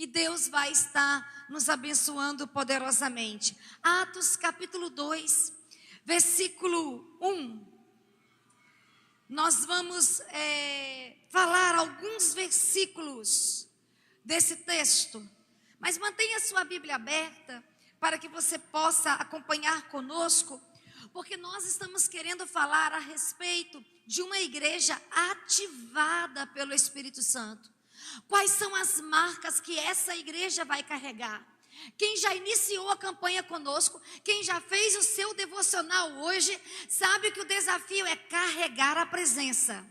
e Deus vai estar nos abençoando poderosamente. Atos capítulo 2, versículo 1. Nós vamos falar alguns versículos desse texto, mas mantenha a sua Bíblia aberta para que você possa acompanhar conosco, porque nós estamos querendo falar a respeito de uma igreja ativada pelo Espírito Santo. Quais são as marcas que essa igreja vai carregar? Quem já iniciou a campanha conosco, quem já fez o seu devocional hoje, sabe que o desafio é carregar a presença.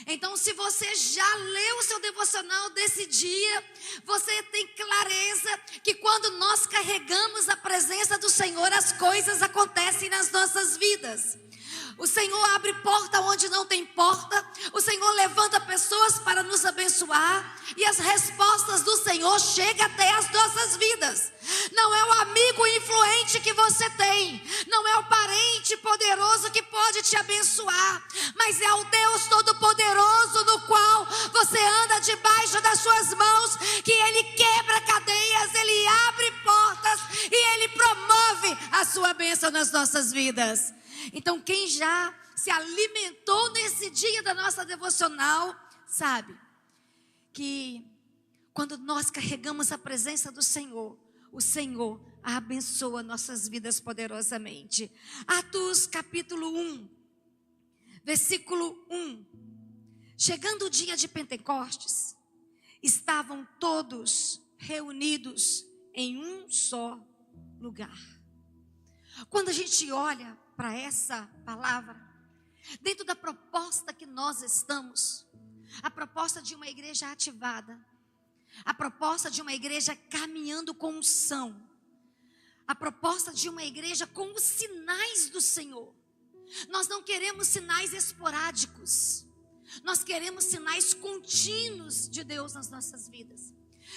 Então, se você já leu o seu devocional desse dia, você tem clareza que quando nós carregamos a presença do Senhor, as coisas acontecem nas nossas vidas. O Senhor abre porta onde não tem porta. O Senhor levanta pessoas para nos abençoar. E as respostas do Senhor chegam até as nossas vidas. Não é o amigo influente que você tem. Não é o parente poderoso que pode te abençoar. Mas é o Deus Todo-Poderoso no qual você anda debaixo das suas mãos. Que Ele quebra cadeias, Ele abre portas e Ele promove a sua bênção nas nossas vidas. Então, quem já se alimentou nesse dia da nossa devocional, sabe que quando nós carregamos a presença do Senhor, o Senhor abençoa nossas vidas poderosamente. Atos capítulo 1, versículo 1. Chegando o dia de Pentecostes, estavam todos reunidos em um só lugar. Quando a gente olha para essa palavra, dentro da proposta que nós estamos, a proposta de uma igreja ativada, a proposta de uma igreja caminhando com unção, a proposta de uma igreja com os sinais do Senhor. Nós não queremos sinais esporádicos, nós queremos sinais contínuos de Deus nas nossas vidas.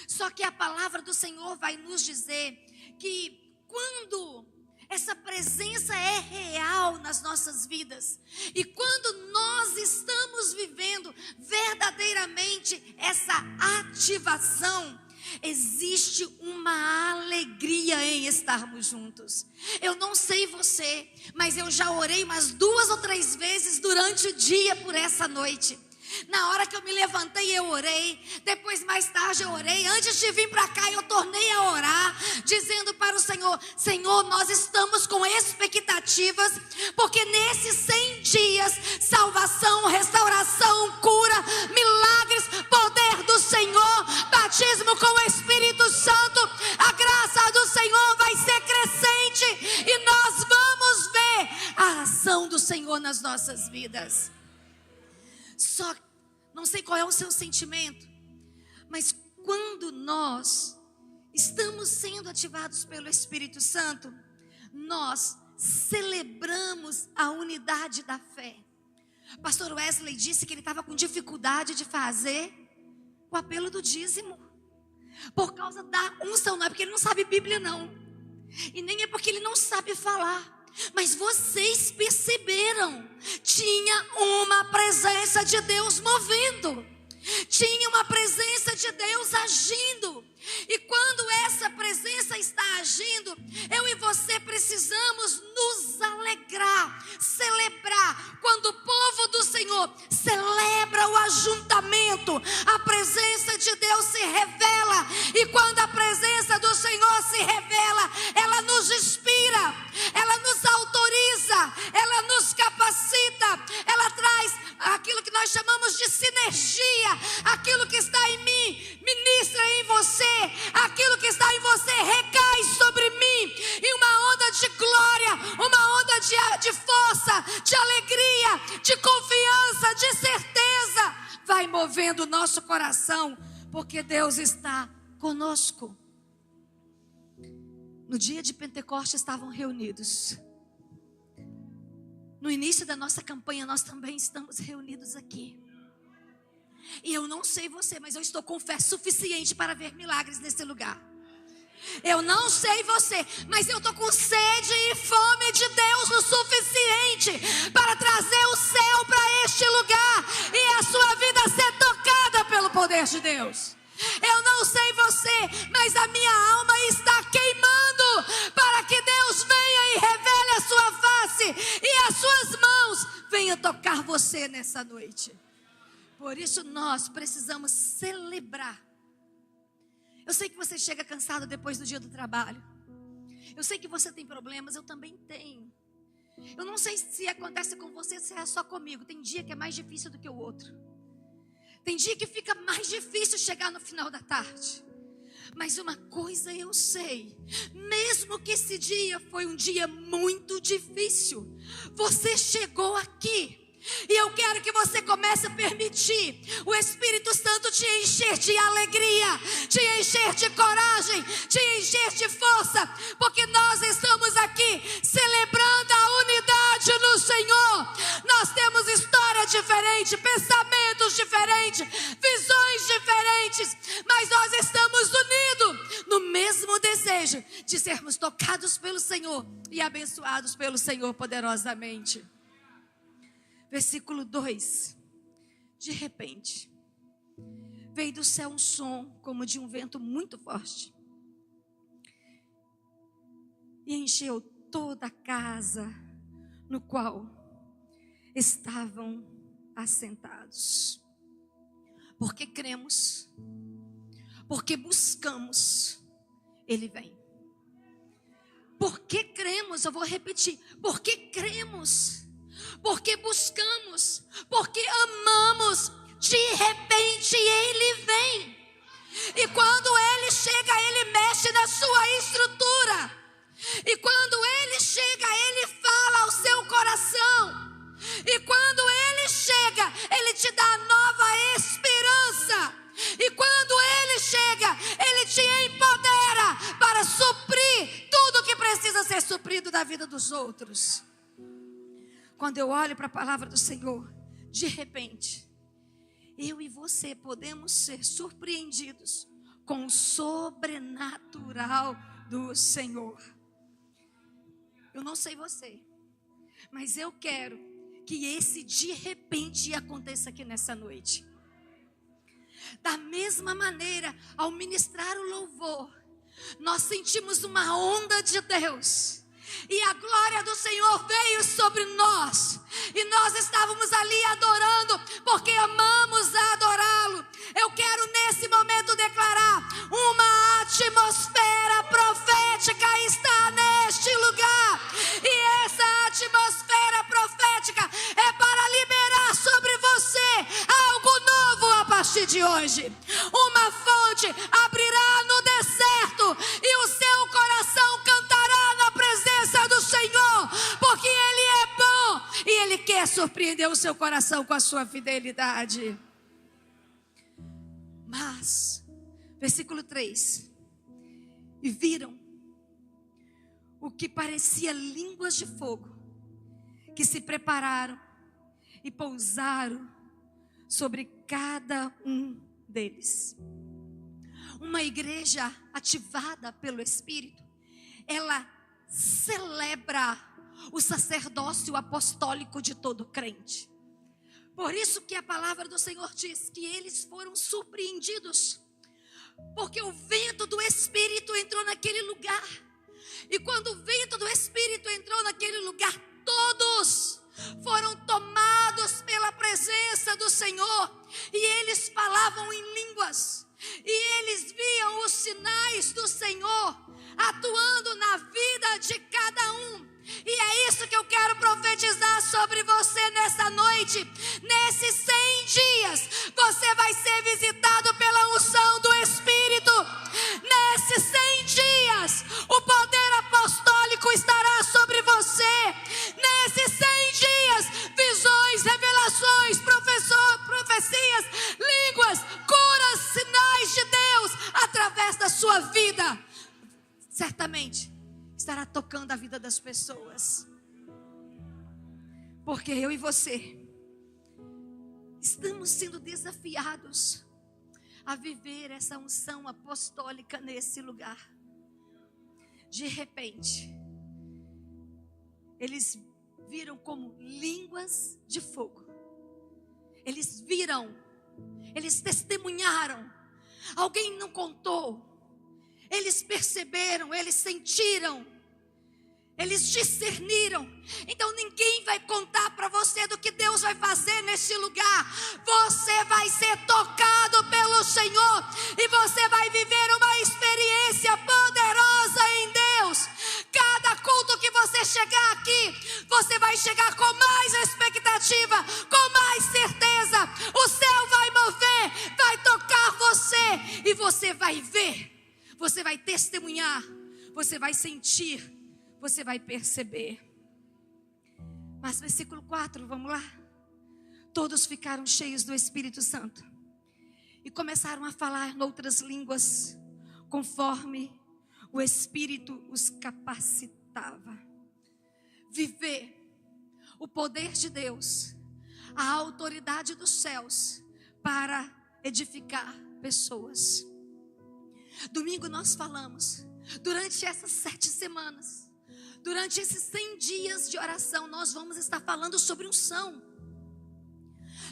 Só que a palavra do Senhor vai nos dizer que quando essa presença é real nas nossas vidas, e quando nós estamos vivendo verdadeiramente essa ativação, existe uma alegria em estarmos juntos. Eu não sei você, mas eu já orei umas 2 ou 3 vezes durante o dia por essa noite. Na hora que eu me levantei, eu orei. Depois, mais tarde, eu orei. Antes de vir para cá, eu tornei a orar, dizendo para o Senhor: Senhor, nós estamos com expectativas, porque nesses 100 dias, salvação, restauração, cura, milagres, poder do Senhor, batismo com o Espírito Santo, a graça do Senhor vai ser crescente, e nós vamos ver a ação do Senhor nas nossas vidas. Só não sei qual é o seu sentimento, mas quando nós estamos sendo ativados pelo Espírito Santo, nós celebramos a unidade da fé. Pastor Wesley disse que ele estava com dificuldade de fazer o apelo do dízimo, por causa da unção. Não é porque ele não sabe Bíblia não, e nem é porque ele não sabe falar. Mas vocês perceberam, tinha uma presença de Deus movendo, tinha uma presença de Deus agindo. E quando essa presença está agindo, eu e você precisamos nos alegrar, celebrar. Quando o povo do Senhor celebra o ajuntamento, a presença de Deus se revela. E quando a presença do Senhor se revela, ela nos inspira, ela nos autoriza, ela nos capacita, ela traz aquilo que nós chamamos de sinergia. Aquilo que está em mim ministra em você, aquilo que está em você recai sobre mim, e uma onda de glória, uma onda de força, de alegria, de confiança, de certeza vai movendo o nosso coração, porque Deus está conosco. No dia de Pentecostes estavam reunidos. No início da nossa campanha nós também estamos reunidos aqui. E eu não sei você, mas eu estou com fé suficiente para ver milagres nesse lugar. Eu não sei você, mas eu estou com sede e fome de Deus o suficiente para trazer o céu para este lugar e a sua vida ser tocada pelo poder de Deus. Eu não sei você, mas a minha alma está queimando para que Deus venha e revele a sua face e as suas mãos venham tocar você nessa noite. Por isso nós precisamos celebrar. Eu sei que você chega cansado depois do dia do trabalho. Eu sei que você tem problemas, eu também tenho. Eu não sei se acontece com você, se é só comigo. Tem dia que é mais difícil do que o outro. Tem dia que fica mais difícil chegar no final da tarde. Mas uma coisa eu sei, mesmo que esse dia foi um dia muito difícil, você chegou aqui. E eu quero que você comece a permitir o Espírito Santo te encher de alegria, te encher de coragem, te encher de força, porque nós estamos aqui celebrando a unidade no Senhor. Nós temos história diferente, pensamentos diferentes, visões diferentes, mas nós estamos unidos no mesmo desejo de sermos tocados pelo Senhor e abençoados pelo Senhor poderosamente. Versículo 2. De repente, veio do céu um som como de um vento muito forte e encheu toda a casa no qual estavam assentados. Porque cremos, porque buscamos, Ele vem. Porque cremos, eu vou repetir, porque cremos, porque buscamos, porque amamos, de repente Ele vem. E quando Ele chega, Ele mexe na sua estrutura. E quando Ele chega, Ele fala ao seu coração. E quando Ele chega, Ele te dá nova esperança. E quando Ele chega, Ele te empodera para suprir tudo que precisa ser suprido da vida dos outros. Quando eu olho para a palavra do Senhor, de repente, eu e você podemos ser surpreendidos com o sobrenatural do Senhor. Eu não sei você, mas eu quero que esse de repente aconteça aqui nessa noite. Da mesma maneira, ao ministrar o louvor, nós sentimos uma onda de Deus. E a glória do Senhor veio sobre nós. E nós estávamos ali adorando, porque amamos adorá-lo. Eu quero nesse momento declarar: uma atmosfera profética está neste lugar. E essa atmosfera profética é para liberar sobre você algo novo a partir de hoje. Uma fonte abrirá no deserto e o seu coração cantará na presença do Senhor, porque Ele é bom e Ele quer surpreender o seu coração com a sua fidelidade. Mas, versículo 3: e viram o que parecia línguas de fogo, que se prepararam e pousaram sobre cada um deles. Uma igreja ativada pelo Espírito, ela celebra o sacerdócio apostólico de todo crente. Por isso que a palavra do Senhor diz que eles foram surpreendidos, porque o vento do Espírito entrou naquele lugar. E quando o vento do Espírito entrou naquele lugar, todos foram tomados pela presença do Senhor. E eles falavam em línguas. E eles viam os sinais do Senhor atuando na vida de cada um. E é isso que eu quero profetizar sobre você nessa noite. Nesses 100 dias, você vai ser visitado pela unção do Espírito. Nesses 100 dias, o poder apostólico estará sobre você. Nesses 100 dias, visões, revelações, profecias, línguas, curas, sinais de Deus através da sua vida. Certamente estará tocando a vida das pessoas. Porque eu e você estamos sendo desafiados a viver essa unção apostólica nesse lugar. De repente, eles viram como línguas de fogo. Eles viram, eles testemunharam. Alguém não contou. eles perceberam, eles sentiram, eles discerniram. Então ninguém vai contar para você do que Deus vai fazer nesse lugar. Você vai ser tocado pelo Senhor e você vai viver uma experiência poderosa em Deus. Cada culto que você chegar aqui, você vai chegar com mais expectativa, com mais certeza. O céu vai mover, vai tocar você e você vai ver, você vai testemunhar, você vai sentir, você vai perceber. Mas versículo 4, vamos lá. Todos ficaram cheios do Espírito Santo e começaram a falar em outras línguas, conforme o Espírito os capacitava. Viver o poder de Deus, a autoridade dos céus para edificar pessoas. Domingo nós falamos, durante essas 7 semanas, durante esses 100 dias de oração, nós vamos estar falando sobre unção.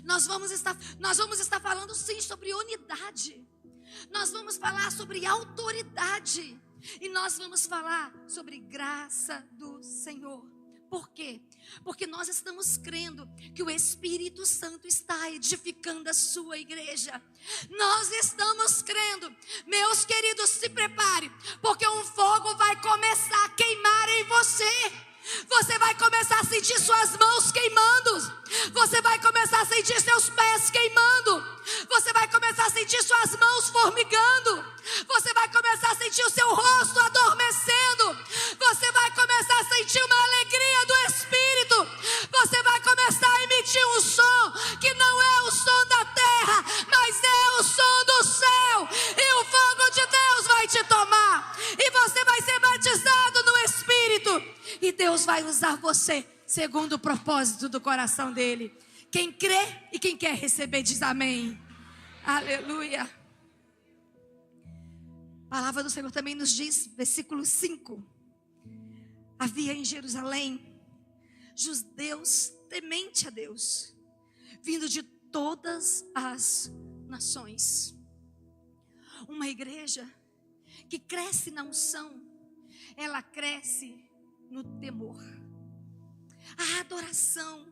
Nós vamos estar falando sim sobre unidade. Nós vamos falar sobre autoridade. E nós vamos falar sobre graça do Senhor. Por quê? Porque nós estamos crendo que o Espírito Santo está edificando a sua igreja. Nós estamos crendo. Meus queridos, se prepare, porque um fogo vai começar a queimar em você. Você vai começar a sentir suas mãos queimando. Você vai começar a sentir seus pés queimando. Você vai começar a sentir suas mãos formigando. Você vai começar a sentir o seu rosto adormecendo. Você vai começar a sentir uma alegria do Espírito. Você vai começar a emitir um som que não é o som da terra, mas é o som do céu. E o fogo de Deus vai te tomar. E você vai ser batizado no Espírito. E Deus vai usar você segundo o propósito do coração dele. Quem crê e quem quer receber diz amém. Aleluia. A palavra do Senhor também nos diz, versículo 5. Havia em Jerusalém judeus temente a Deus, vindo de todas as nações. Uma igreja que cresce na unção, ela cresce no temor. A adoração,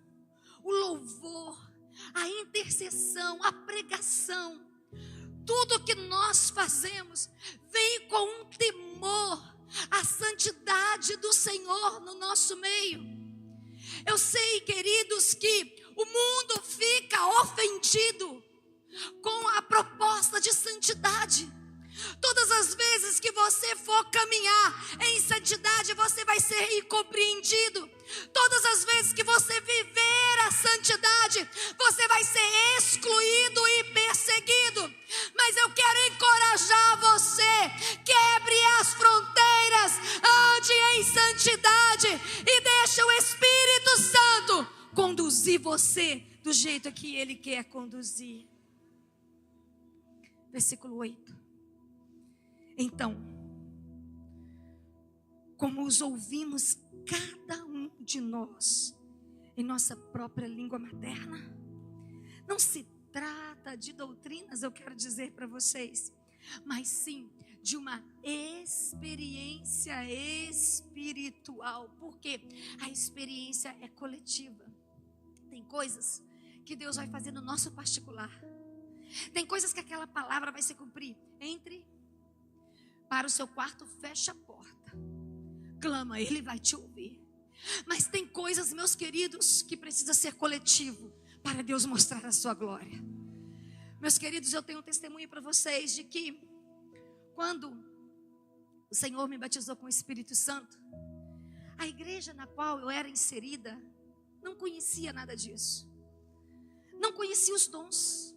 o louvor, a intercessão, a pregação, tudo que nós fazemos vem com um temor à santidade do Senhor no nosso meio. Eu sei, queridos, que o mundo fica ofendido com a proposta de santidade. Todas as vezes que você for caminhar em santidade, você vai ser incompreendido. Todas as vezes que você viver a santidade, você vai ser excluído e perseguido. Mas eu quero encorajar você: quebre as fronteiras, ande em santidade e deixe o Espírito Santo conduzir você do jeito que Ele quer conduzir. Versículo 8. Então, como os ouvimos cada um de nós em nossa própria língua materna, não se trata de doutrinas, eu quero dizer para vocês, mas sim de uma experiência espiritual, porque a experiência é coletiva. Tem coisas que Deus vai fazer no nosso particular, tem coisas que aquela palavra vai se cumprir. Entre para o seu quarto, fecha a porta, clama, Ele vai te ouvir. Mas tem coisas, meus queridos, que precisa ser coletivo para Deus mostrar a sua glória. Meus queridos, eu tenho um testemunho para vocês de que quando o Senhor me batizou com o Espírito Santo, a igreja na qual eu era inserida não conhecia nada disso, não conhecia os dons,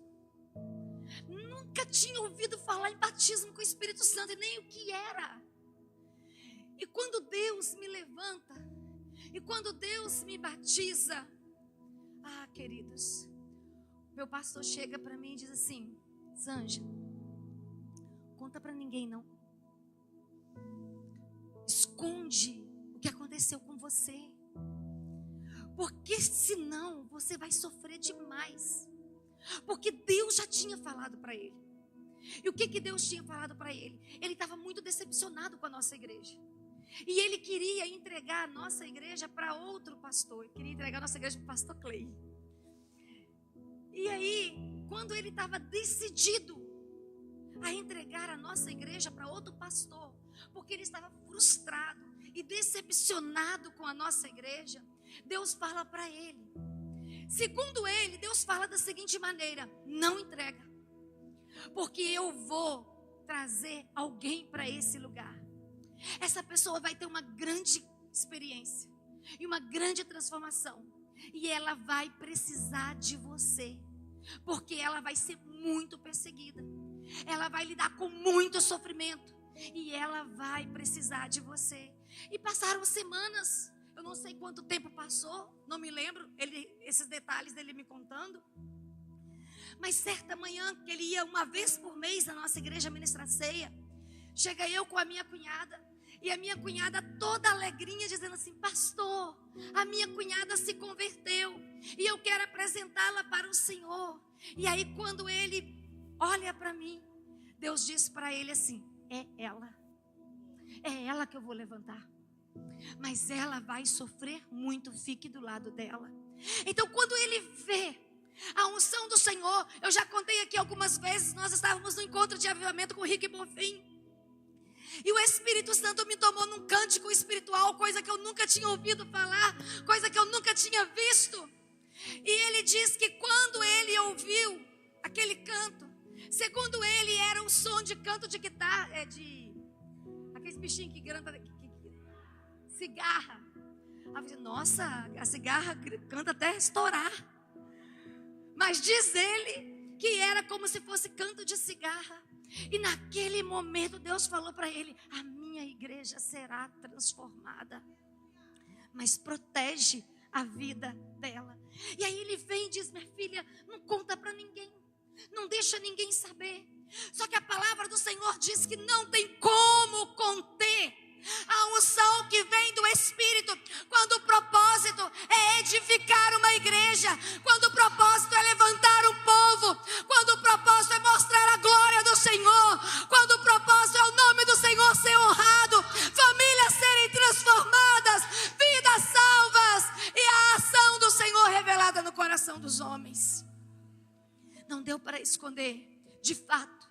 nunca tinha ouvido falar em batismo com o Espírito Santo e nem o que era. E quando Deus me levanta, e quando Deus me batiza, queridos, meu pastor chega para mim e diz assim: Zanja, conta para ninguém não, esconde o que aconteceu com você, porque senão você vai sofrer demais. Porque Deus já tinha falado para ele. E o que Deus tinha falado para ele? Ele estava muito decepcionado decepcionado com a nossa igreja. E ele queria entregar a nossa igreja para outro pastor. Ele queria entregar a nossa igreja para o pastor Clay. E aí, quando ele estava decidido a entregar a nossa igreja para outro pastor, porque ele estava frustrado e decepcionado com a nossa igreja, Deus fala para ele. Segundo ele, Deus fala da seguinte maneira: não entrega, porque eu vou trazer alguém para esse lugar. Essa pessoa vai ter uma grande experiência e uma grande transformação, e ela vai precisar de você, porque ela vai ser muito perseguida, ela vai lidar com muito sofrimento, e ela vai precisar de você. E passaram semanas, eu não sei quanto tempo passou, não me lembro esses detalhes dele me contando. Mas certa manhã, que ele ia uma vez por mês na nossa igreja ministrar ceia, chega eu com a minha cunhada, e a minha cunhada toda alegrinha, dizendo assim: pastor, a minha cunhada se converteu, e eu quero apresentá-la para o Senhor. E aí quando ele olha para mim, Deus diz para ele assim: é ela que eu vou levantar, mas ela vai sofrer muito, fique do lado dela. Então quando ele vê a unção do Senhor, eu já contei aqui algumas vezes, nós estávamos no encontro de avivamento com o Rick Bonfim, e o Espírito Santo me tomou num cântico espiritual, coisa que eu nunca tinha ouvido falar, coisa que eu nunca tinha visto. E ele diz que quando ele ouviu aquele canto, segundo ele era um som de canto de guitarra, de aqueles bichinhos que canta cigarra. Nossa, a cigarra canta até estourar. Mas diz ele que era como se fosse canto de cigarra. E naquele momento Deus falou para ele: a minha igreja será transformada, mas protege a vida dela. E aí ele vem e diz: minha filha, não conta para ninguém, não deixa ninguém saber. Só que a palavra do Senhor diz que não tem como conter a unção que vem do Espírito, quando o propósito é edificar uma igreja, quando o propósito é levantar um povo, quando o propósito é mostrar a glória do Senhor, quando o propósito é o nome do Senhor ser honrado, famílias serem transformadas, vidas salvas, e a ação do Senhor revelada no coração dos homens. Não deu para esconder. De fato,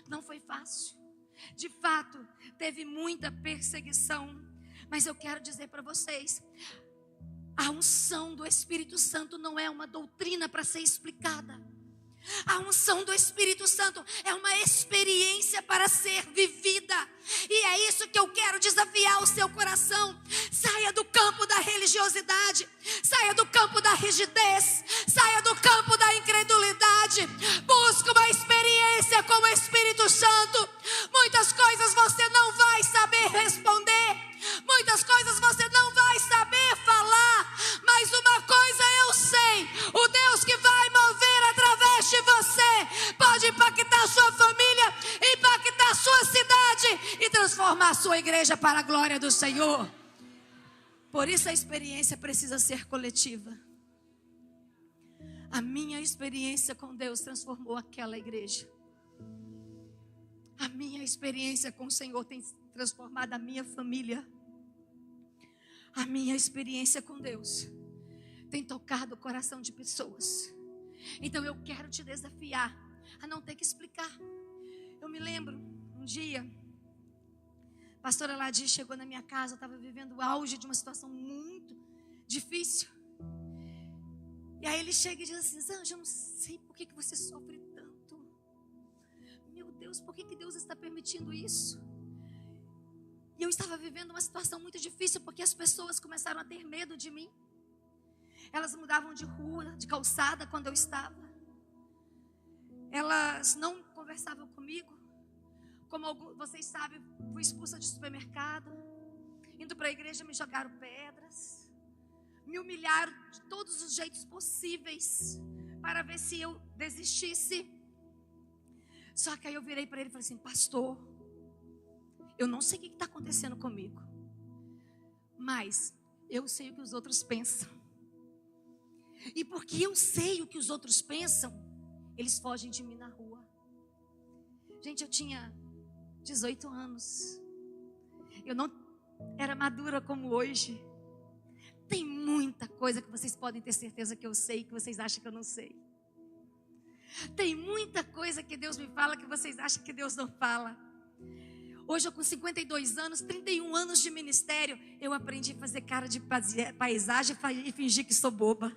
não foi fácil. De fato, teve muita perseguição. Mas eu quero dizer para vocês, a unção do Espírito Santo não é uma doutrina para ser explicada. A unção do Espírito Santo é uma experiência para ser vivida. E é isso que eu quero desafiar o seu coração. Saia do campo da religiosidade, saia do campo da rigidez, saia do campo da incredulidade. Busque uma experiência com o Espírito Santo. Muitas coisas você não vai saber responder, muitas coisas você não vai saber falar, mas uma coisa eu sei: o Deus que vai mover através de você pode impactar a sua família, impactar a sua cidade e transformar a sua igreja para a glória do Senhor. Por isso a experiência precisa ser coletiva. A minha experiência com Deus transformou aquela igreja. A minha experiência com o Senhor tem transformado a minha família. A minha experiência com Deus tem tocado o coração de pessoas. Então eu quero te desafiar a não ter que explicar. Eu me lembro um dia, a pastora Ladi chegou na minha casa, eu estava vivendo o auge de uma situação muito difícil. E aí ele chega e diz assim: Zanja, eu não sei por que você sofre tanto. Meu Deus, por que Deus está permitindo isso? E eu estava vivendo uma situação muito difícil, porque as pessoas começaram a ter medo de mim. Elas mudavam de rua, de calçada quando eu estava. Elas não conversavam comigo. Como vocês sabem, fui expulsa de supermercado. Indo para a igreja me jogaram pedras. Me humilharam de todos os jeitos possíveis para ver se eu desistisse. Só que aí eu virei para ele e falei assim: pastor, eu não sei o que está acontecendo comigo, mas eu sei o que os outros pensam. E porque eu sei o que os outros pensam, eles fogem de mim na rua. Gente, eu tinha 18 anos. eu não era madura como hoje. Tem muita coisa que vocês podem ter certeza que eu sei, que vocês acham que eu não sei. Tem muita coisa que Deus me fala que vocês acham que Deus não fala. Hoje eu com 52 anos, 31 anos de ministério, eu aprendi a fazer cara de paisagem e fingir que sou boba.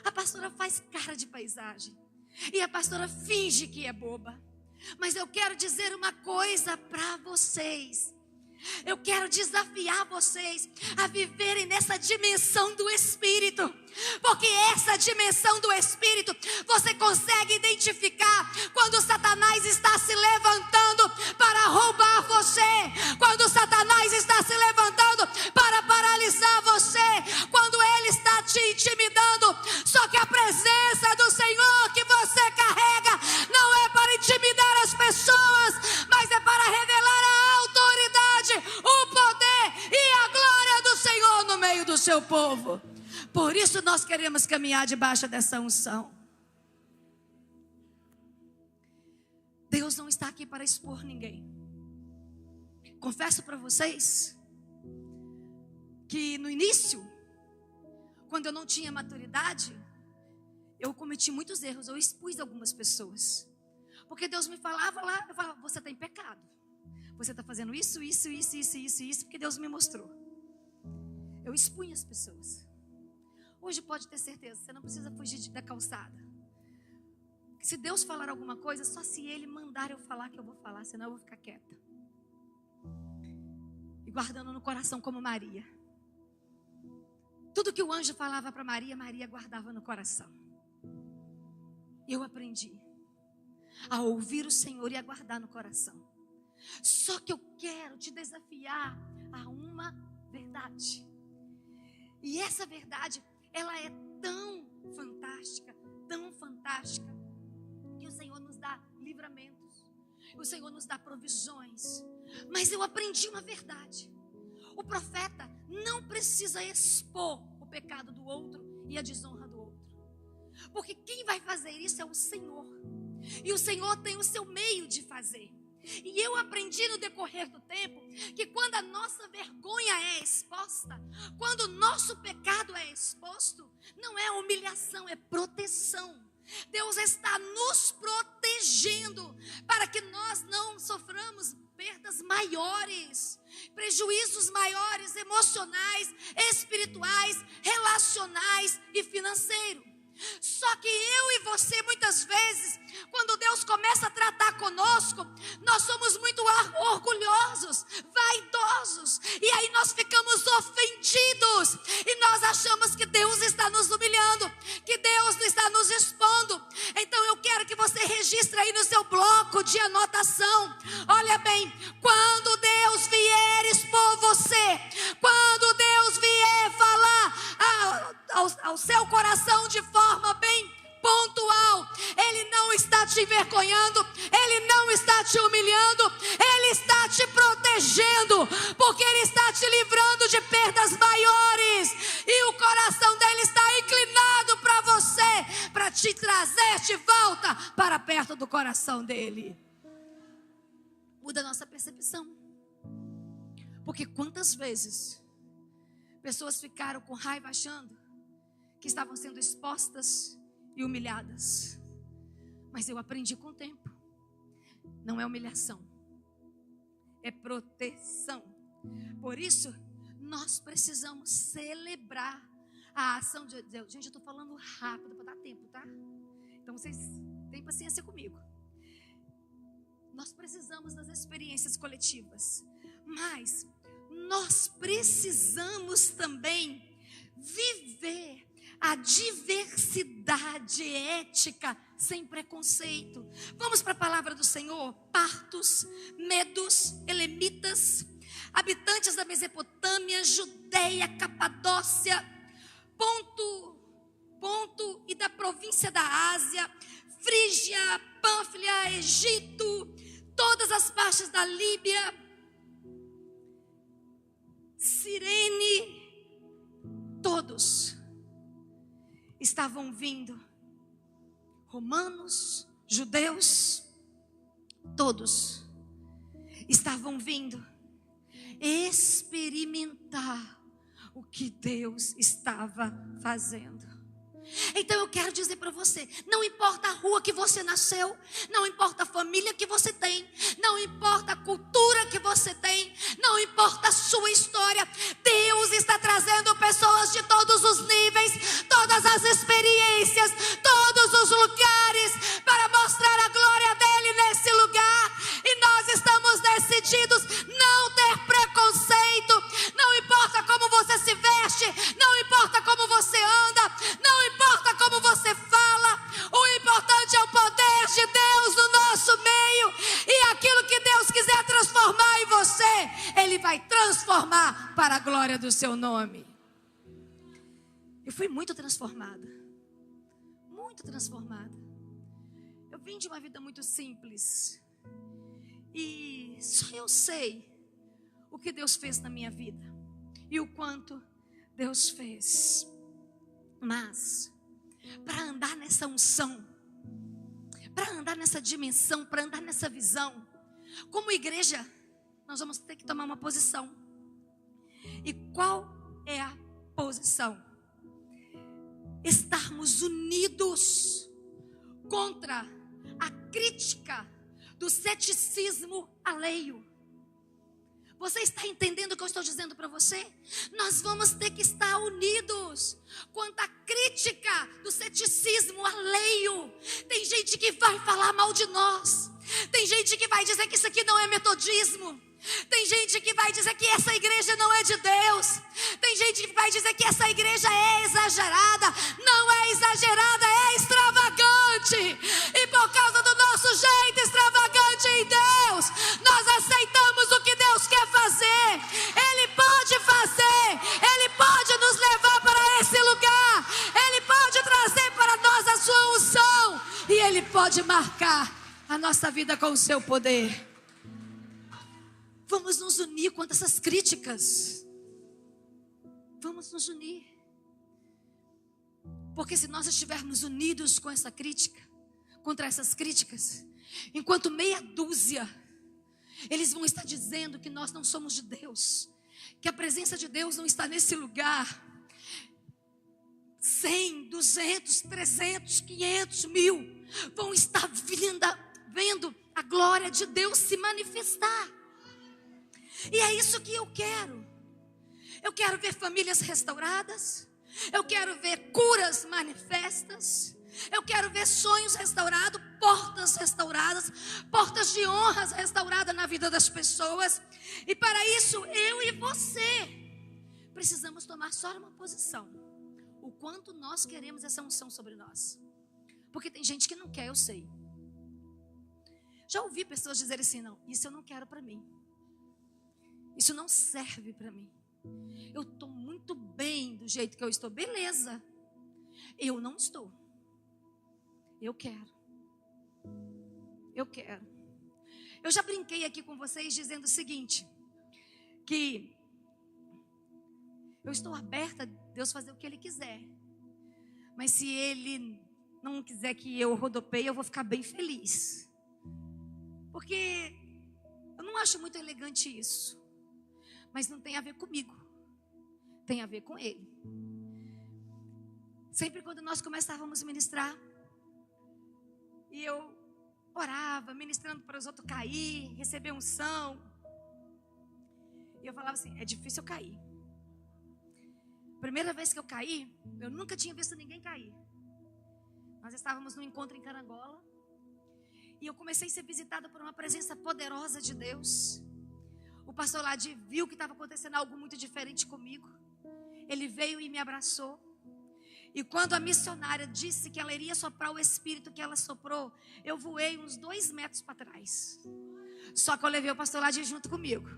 A pastora faz cara de paisagem e a pastora finge que é boba. Mas eu quero dizer uma coisa para vocês. Eu quero desafiar vocês a viverem nessa dimensão do Espírito. Porque essa dimensão do Espírito, você consegue identificar quando Satanás está se levantando para roubar você. Quando Satanás está se levantando para paralisar você. Quando ele está te intimidando. Só que a presença do Senhor que você carrega não é para intimidar as pessoas, mas é para revelar a autoridade, o poder e a glória do Senhor no meio do seu povo. Por isso nós queremos caminhar debaixo dessa unção. Deus não está aqui para expor ninguém. Confesso para vocês que no início, quando eu não tinha maturidade, eu cometi muitos erros, eu expus algumas pessoas. Porque Deus me falava lá, eu falava, você está em pecado. Você está fazendo isso, porque Deus me mostrou. Eu expunha as pessoas. Hoje pode ter certeza, você não precisa fugir da calçada. Se Deus falar alguma coisa, só se Ele mandar eu falar que eu vou falar, senão eu vou ficar quieta. E guardando no coração como Maria. Tudo que o anjo falava para Maria, Maria guardava no coração. Eu aprendi a ouvir o Senhor e a guardar no coração. Só que eu quero te desafiar a uma verdade. E essa verdade, ela é tão fantástica, que o Senhor nos dá livramentos, o Senhor nos dá provisões. Mas eu aprendi uma verdade: o profeta não precisa expor o pecado do outro e a desonra do outro, porque quem vai fazer isso é o Senhor, e o Senhor tem o seu meio de fazer. E eu aprendi no decorrer do tempo que quando a nossa vergonha é exposta, quando o nosso pecado é exposto, não é humilhação, é proteção. Deus está nos protegendo para que nós não soframos perdas maiores, prejuízos maiores, emocionais, espirituais, relacionais e financeiros. Só que eu e você, muitas vezes, quando Deus começa a tratar conosco, nós somos muito orgulhosos, vaidosos, e aí nós ficamos ofendidos, e nós achamos que Deus está nos humilhando, que Deus está nos expondo. Então eu quero que você registre aí no seu bloco de anotação. Olha bem, quando Deus vier expor você, quando Deus vier falar ao seu coração de forma bem pontual, Ele não está te envergonhando, Ele não está te humilhando, Ele está te protegendo, porque Ele está te livrando de perdas maiores, e o coração dele está inclinado para você, para te trazer de volta para perto do coração dele. Muda a nossa percepção, porque quantas vezes pessoas ficaram com raiva achando que estavam sendo expostas e humilhadas. Mas eu aprendi com o tempo. Não é humilhação, é proteção. Por isso, nós precisamos celebrar a ação de Deus. Gente, eu estou falando rápido para dar tempo, tá? Então vocês tenham paciência comigo. Nós precisamos das experiências coletivas, mas nós precisamos também viver a diversidade ética sem preconceito. Vamos para a palavra do Senhor. Partos, medos, elemitas, habitantes da Mesopotâmia, Judeia, Capadócia, Ponto e da província da Ásia, Frígia, Pânfilia, Egito, todas as partes da Líbia, Cirene, todos estavam vindo, romanos, judeus, todos estavam vindo experimentar o que Deus estava fazendo. Então eu quero dizer para você, não importa a rua que você nasceu, não importa a família que você tem, não importa a cultura que você tem, não importa a sua história, Deus está trazendo pessoas de todos os níveis, todas as experiências, todos os lugares, para mostrar a glória dele nesse lugar. E nós estamos decididos não ter preconceito, não importa como você se veste, não importa como você anda, não importa como você fala, o importante é o poder de Deus no nosso meio, e aquilo que Deus quiser transformar em você, Ele vai transformar para a glória do seu nome. Eu fui muito transformada, eu vim de uma vida muito simples, e só eu sei o que Deus fez na minha vida, e o quanto Deus fez. Mas, para andar nessa unção, para andar nessa dimensão, para andar nessa visão, como igreja, nós vamos ter que tomar uma posição. E qual é a posição? Estarmos unidos contra a crítica do ceticismo alheio. Você está entendendo o que eu estou dizendo para você? Nós vamos ter que estar unidos quanto à crítica do ceticismo alheio. Tem gente que vai falar mal de nós. Tem gente que vai dizer que isso aqui não é metodismo. Tem gente que vai dizer que essa igreja não é de Deus. Tem gente que vai dizer que essa igreja é exagerada. Não é exagerada, é extravagante. E por causa do nosso jeito extravagante em Deus, nós aceitamos o que Deus quer fazer. Ele pode fazer, Ele pode nos levar para esse lugar, Ele pode trazer para nós a sua unção, e Ele pode marcar a nossa vida com o seu poder. Vamos nos unir contra essas críticas. Vamos nos unir. Porque se nós estivermos unidos com essa crítica, contra essas críticas, enquanto meia dúzia, eles vão estar dizendo que nós não somos de Deus, que a presença de Deus não está nesse lugar. 100, 200, 300, 500, 1000 vão estar vendo a glória de Deus se manifestar. E é isso que eu quero. Eu quero ver famílias restauradas. Eu quero ver curas manifestas. Eu quero ver sonhos restaurados, portas restauradas, portas de honras restauradas na vida das pessoas. E para isso, eu e você precisamos tomar só uma posição. O quanto nós queremos essa unção sobre nós. Porque tem gente que não quer, eu sei. Já ouvi pessoas dizerem assim, não, isso eu não quero para mim. Isso não serve para mim. Eu estou muito bem do jeito que eu estou. Beleza. Eu não estou. Eu quero. Eu já brinquei aqui com vocês dizendo o seguinte, que eu estou aberta a Deus fazer o que Ele quiser. Mas se Ele não quiser que eu rodopeie, eu vou ficar bem feliz. Porque eu não acho muito elegante isso. Mas não tem a ver comigo, tem a ver com Ele. Sempre quando nós começávamos a ministrar, e eu orava, ministrando para os outros cair, receber unção, e eu falava assim, é difícil eu cair. Primeira vez que eu caí, eu nunca tinha visto ninguém cair. Nós estávamos num encontro em Carangola, e eu comecei a ser visitada por uma presença poderosa de Deus. O pastor Ladi viu que estava acontecendo algo muito diferente comigo. Ele veio e me abraçou. E quando a missionária disse que ela iria soprar o Espírito que ela soprou, eu voei uns 2 metros para trás. Só que eu levei o pastor Ladi junto comigo.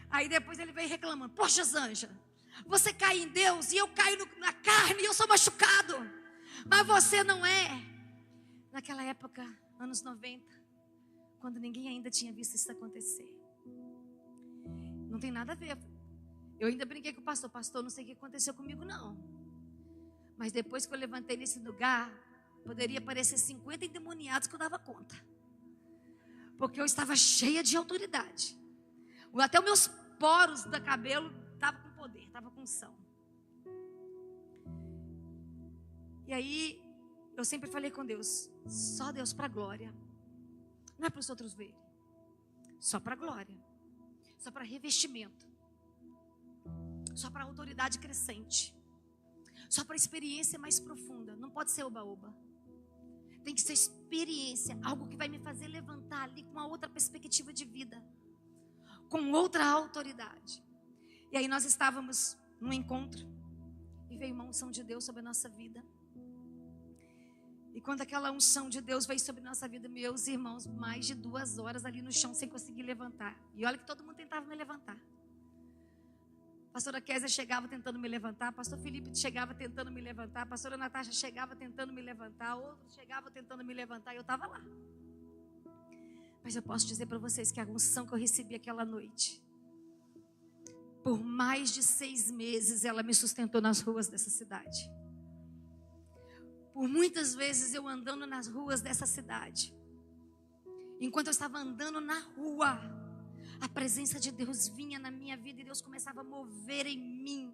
Aí depois ele veio reclamando, poxa Zanja, você cai em Deus e eu caio na carne e eu sou machucado. Mas você não é. Naquela época, anos 90, quando ninguém ainda tinha visto isso acontecer. Não tem nada a ver. Eu ainda brinquei com o pastor, não sei o que aconteceu comigo não. Mas depois que eu levantei nesse lugar, poderia parecer 50 endemoniados que eu dava conta. Porque eu estava cheia de autoridade. Até os meus poros do cabelo estavam com poder, estavam com unção. E aí, eu sempre falei com Deus, só Deus para a glória. Não é para os outros verem. Só para a glória. Só para revestimento. Só para autoridade crescente. Só para experiência mais profunda. Não pode ser oba-oba. Tem que ser experiência. Algo que vai me fazer levantar ali com uma outra perspectiva de vida. Com outra autoridade. E aí nós estávamos num encontro. E veio uma unção de Deus sobre a nossa vida. E quando aquela unção de Deus veio sobre nossa vida, meus irmãos, mais de 2 horas ali no chão sem conseguir levantar. E olha que todo mundo tentava me levantar. A pastora Kézia chegava tentando me levantar, pastor Felipe chegava tentando me levantar, a pastora Natasha chegava tentando me levantar, outros chegavam tentando me levantar e eu estava lá. Mas eu posso dizer para vocês que a unção que eu recebi aquela noite, por mais de 6 meses, ela me sustentou nas ruas dessa cidade. Por muitas vezes eu andando nas ruas dessa cidade. Enquanto eu estava andando na rua, a presença de Deus vinha na minha vida e Deus começava a mover em mim.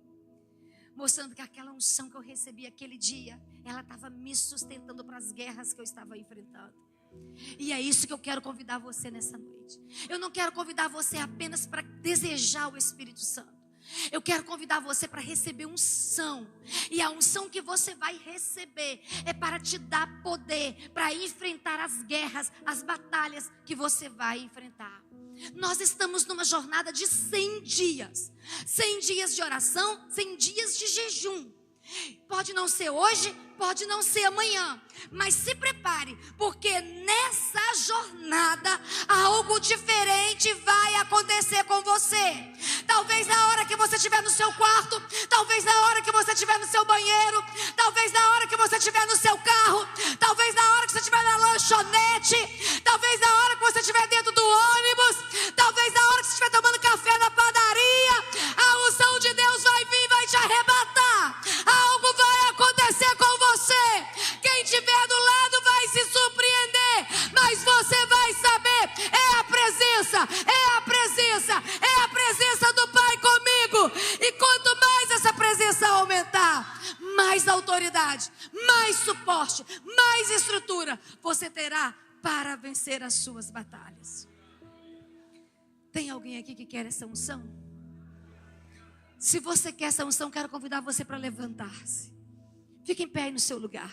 Mostrando que aquela unção que eu recebi aquele dia, ela estava me sustentando para as guerras que eu estava enfrentando. E é isso que eu quero convidar você nessa noite. Eu não quero convidar você apenas para desejar o Espírito Santo. Eu quero convidar você para receber unção. E a unção que você vai receber é para te dar poder para enfrentar as guerras, as batalhas que você vai enfrentar. Nós estamos numa jornada de 100 dias. 100 dias de oração, 100 dias de jejum. Pode não ser hoje, pode não ser amanhã, mas se prepare, porque nessa jornada algo diferente vai acontecer com você. Talvez na hora que você estiver no seu quarto, talvez na hora que você estiver no seu banheiro, talvez na hora que você estiver no seu carro, talvez na hora que você estiver na lanchonete, talvez na hora que você estiver dentro do ônibus, talvez na hora que você estiver tomando café na padaria, a unção de Deus vai vir e vai te arrebatar. Algo vai acontecer com você. Quem estiver do lado vai se surpreender, mas você vai saber, é a presença, é a presença, é a presença do Pai comigo. E quanto mais essa presença aumentar, mais autoridade, mais suporte, mais estrutura você terá para vencer as suas batalhas. Tem alguém aqui que quer essa unção? Se você quer essa unção, quero convidar você para levantar-se. Fique em pé aí no seu lugar.